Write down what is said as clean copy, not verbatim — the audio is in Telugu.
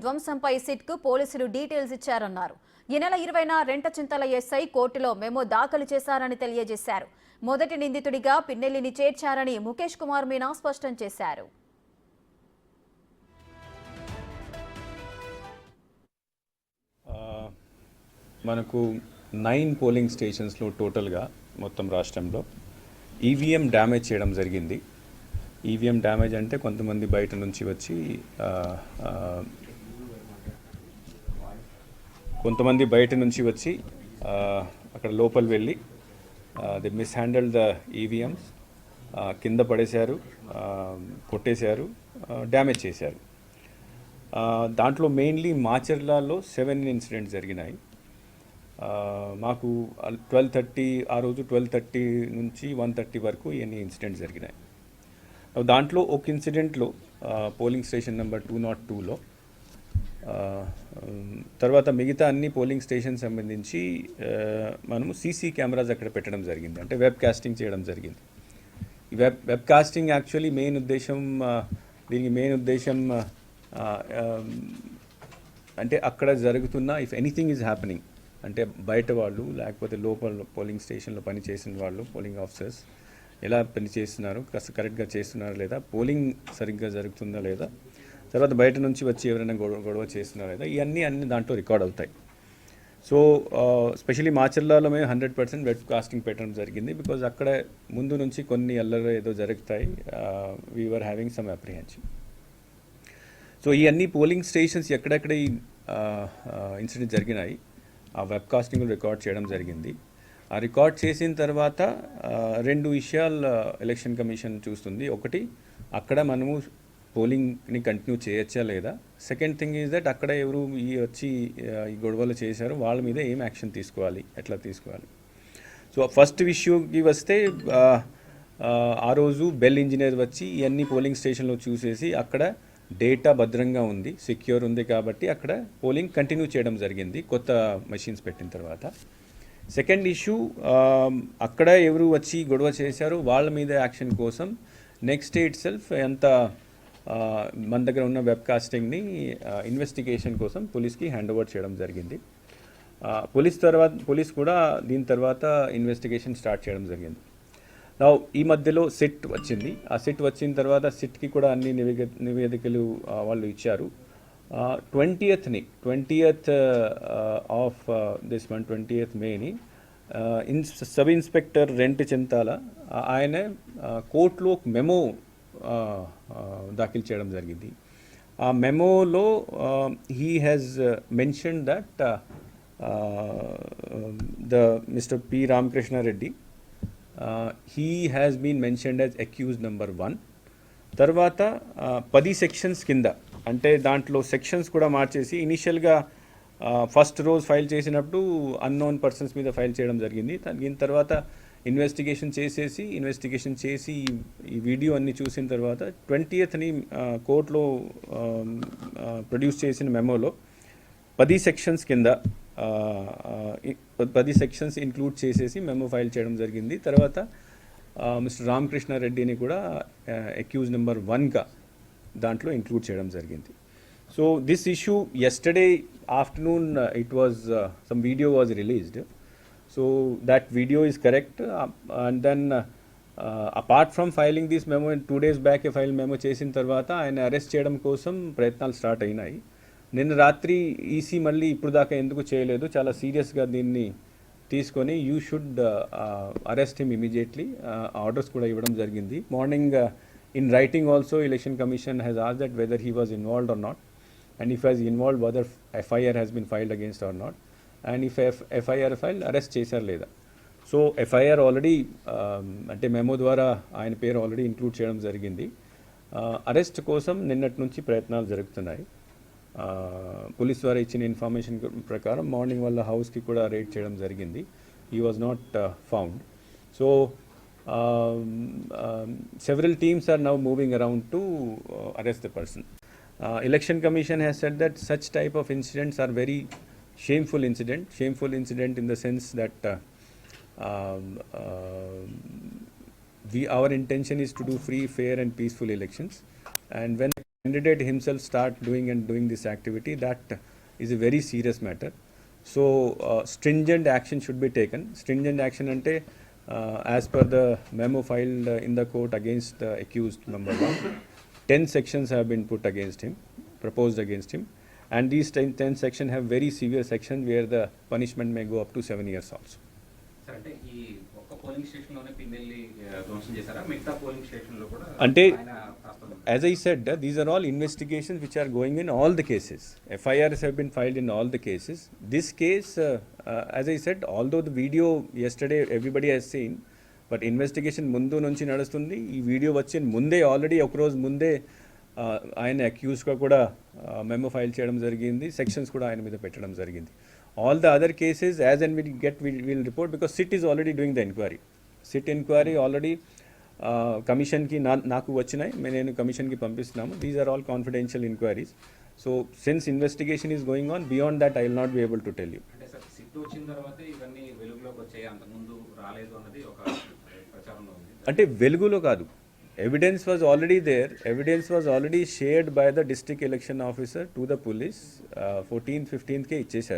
ధ్వంసంపై సిట్కు పోలీసులు డీటెయిల్స్ ఇచ్చారన్నారు. ఈ నెల 20న రెంటచింతల ఎస్ఐ కోర్టులో మెమో దాఖలు చేశారని తెలియజేశారు. మొదటి నిందితుడిగా పిన్నెల్లిని చేర్చారని ముఖేష్ కుమార్ మీనా స్పష్టం చేశారు. మనకు 9 పోలింగ్ స్టేషన్స్లో టోటల్గా మొత్తం రాష్ట్రంలో ఈవీఎం డ్యామేజ్ చేయడం జరిగింది. ఈవీఎం డ్యామేజ్ అంటే కొంతమంది బయట నుంచి వచ్చి అక్కడ లోపల వెళ్ళి ది మిస్హ్యాండిల్డ్ ద ఈవీఎంస్, కింద పడేశారు, కొట్టేశారు, డ్యామేజ్ చేశారు. దాంట్లో మెయిన్లీ మాచర్లలో 7 ఇన్సిడెంట్స్ జరిగినాయి. మాకు 12:30 ఆ రోజు 12:30 నుంచి 1:30 వరకు ఎన్ని ఇన్సిడెంట్స్ జరిగినాయి. దాంట్లో ఒక ఇన్సిడెంట్లో పోలింగ్ స్టేషన్ నెంబర్ 202లో తర్వాత మిగతా అన్ని పోలింగ్ స్టేషన్ సంబంధించి మనము సీసీ కెమెరాస్ అక్కడ పెట్టడం జరిగింది, అంటే వెబ్ కాస్టింగ్ చేయడం జరిగింది. ఈ వెబ్ కాస్టింగ్ యాక్చువల్లీ దీనికి మెయిన్ ఉద్దేశం అంటే అక్కడ జరుగుతున్న ఇఫ్ ఎనీథింగ్ ఈజ్ హ్యాపెనింగ్ అంటే బయట వాళ్ళు లేకపోతే లోపల పోలింగ్ స్టేషన్లో పనిచేసిన వాళ్ళు, పోలింగ్ ఆఫీసర్స్ ఎలా పనిచేస్తున్నారు, కరెక్ట్గా చేస్తున్నారా లేదా, పోలింగ్ సరిగ్గా జరుగుతుందా లేదా, తర్వాత బయట నుంచి వచ్చి ఎవరైనా గొడవ చేస్తున్నారా లేదా, ఇవన్నీ దాంట్లో రికార్డ్ అవుతాయి. సో స్పెషలీ మాచర్లలో మేము 100% వెబ్ కాస్టింగ్ పెట్టడం జరిగింది. బికాజ్ అక్కడ ముందు నుంచి కొన్ని అల్లరి ఏదో జరుగుతాయి. We are having some apprehension. So ఈ అన్ని పోలింగ్ స్టేషన్స్ ఎక్కడెక్కడ ఈ ఇన్సిడెంట్ జరిగినాయి ఆ వెబ్ కాస్టింగ్ రికార్డ్ చేయడం జరిగింది. ఆ రికార్డ్ చేసిన తర్వాత 2 విషయాలు ఎలక్షన్ కమిషన్ చూస్తుంది. ఒకటి, అక్కడ మనము పోలింగ్ని కంటిన్యూ చేయొచ్చా లేదా. సెకండ్ థింగ్ ఈజ్ దట్ అక్కడ ఎవరు వచ్చి ఈ గొడవలు చేశారు వాళ్ళ మీద ఏం యాక్షన్ తీసుకోవాలి, ఎట్లా తీసుకోవాలి. సో ఫస్ట్ ఇష్యూకి వస్తే ఆ రోజు బెల్ ఇంజనీర్ వచ్చి ఇవన్నీ పోలింగ్ స్టేషన్లో చూసేసి అక్కడ డేటా భద్రంగా ఉంది, సెక్యూర్ ఉంది కాబట్టి అక్కడ పోలింగ్ కంటిన్యూ చేయడం జరిగింది కొత్త మెషిన్స్ పెట్టిన తర్వాత. సెకండ్ ఇష్యూ, అక్కడ ఎవరు వచ్చి గొడవ చేశారో వాళ్ళ మీద యాక్షన్ కోసం నెక్స్ట్ డే ఇట్ సెల్ఫ్ మన దగ్గర ఉన్న వెబ్ కాస్టింగ్ని ఇన్వెస్టిగేషన్ కోసం పోలీస్కి హ్యాండ్ ఓవర్ చేయడం జరిగింది. పోలీస్ కూడా దీని తర్వాత ఇన్వెస్టిగేషన్ స్టార్ట్ చేయడం జరిగింది. ఈ మధ్యలో సిట్ వచ్చింది. ఆ సిట్ వచ్చిన తర్వాత సిట్కి కూడా అన్ని నివేదికలు వాళ్ళు ఇచ్చారు. 20th of this month 20th మేని సబ్ ఇన్స్పెక్టర్ రెంటచింతల ఆయన కోర్టులో మెమో దాఖలు చేయడం జరిగింది. ఆ మెమోలో he has mention that mister P Ramakrishna Reddy he has been mentioned as accused number 1. తర్వాత 10 సెక్షన్స్ కింద, అంటే దాంట్లో సెక్షన్స్ కూడా మార్చేసి ఇనిషియల్గా ఫస్ట్ రోజు ఫైల్ చేసినప్పుడు అన్నోన్ పర్సన్స్ మీద ఫైల్ చేయడం జరిగింది. దీని తర్వాత ఇన్వెస్టిగేషన్ చేసి ఈ వీడియో అన్ని చూసిన తర్వాత 20th కోర్టులో ప్రొడ్యూస్ చేసిన మెమోలో 10 సెక్షన్స్ కింద 10 సెక్షన్స్ ఇంక్లూడ్ చేసేసి మెమో ఫైల్ చేయడం జరిగింది. తర్వాత మిస్టర్ రామకృష్ణారెడ్డిని కూడా అక్యూజ్ నెంబర్ 1గా దాంట్లో ఇంక్లూడ్ చేయడం జరిగింది. So this issue yesterday afternoon it was some video was released. So that video is correct. And then apart from filing this memo 2 days back file memo చేసిన తర్వాత ఆయన అరెస్ట్ చేయడం కోసం ప్రయత్నాలు స్టార్ట్ అయినాయి. నిన్న రాత్రి ఈసీ మళ్ళీ ఇప్పుడు దాకా ఎందుకు చేయలేదు, చాలా సీరియస్గా దీన్ని తీసుకొని you should arrest him immediately orders కూడా ఇవ్వడం జరిగింది. Morning in writing also Election Commission has asked that whether he was involved or not, and if has involved whether FIR has been filed against or not, and if FIR file arrest చేశారు లేదా. సో ఎఫ్ఐఆర్ ఆల్రెడీ అంటే మెమో ద్వారా ఆయన పేరు ఆల్రెడీ ఇంక్లూడ్ చేయడం జరిగింది. అరెస్ట్ కోసం నిన్నటి నుంచి ప్రయత్నాలు జరుగుతున్నాయి. పోలీస్ ద్వారా ఇచ్చిన ఇన్ఫర్మేషన్ ప్రకారం మార్నింగ్ వాళ్ళ హౌస్కి కూడా రైడ్ చేయడం జరిగింది. He was not found. So several teams are now moving around to arrest the person. Election Commission has said that such type of incidents are very shameful incident in the sense that our intention is to do free, fair and peaceful elections, and when candidate himself start doing this activity, that is a very serious matter. So stringent action should be taken. Stringent action ante as per the memo filed in the court against the accused number 1, 10 sections have been put against him, proposed against him, and these 10 sections have very severe sections where the punishment may go up to 7 years also. Sir అంటే ఈ ఒక్క పోలింగ్ స్టేషన్లోనే పిన్నెల్లి ధ్వంసం చేశారా, మిగతా పోలింగ్ స్టేషన్లో కూడా అంటే ఆయన హస్తం ఉందా? as I said, these are all investigations which are going in all the cases. FIRs have been filed in all the cases. This case, as I said, although the video yesterday everybody has seen, but investigation ముందు నుంచి నడుస్తుంది. ఈ వీడియో వచ్చిన ముందే ఆల్రెడీ ఒక రోజు ముందే ఆయన అక్యూజ్గా కూడా మెమో ఫైల్ చేయడం జరిగింది, సెక్షన్స్ కూడా ఆయన మీద పెట్టడం జరిగింది. All the other cases as and will report because SIT is already doing the enquiry. SIT enquiry already కమిషన్కి నాకు వచ్చినాయి, నేను కమిషన్కి పంపిస్తున్నాము. These are all confidential enquiries. So since investigation is going on, beyond that I will not be able to tell you. అంటే సార్ సిట్ వచ్చిన తర్వాత ఇవన్నీ వెలుగులోకి వచ్చాయి, అంతకుముందు రాలేదు అన్నది ఒక ప్రచారంలో ఉంది. అంటే వెలుగులో కాదు, evidence was already there. Evidence was already shared by the district election officer to the police. 14th, 15th ఇచ్చేశారు.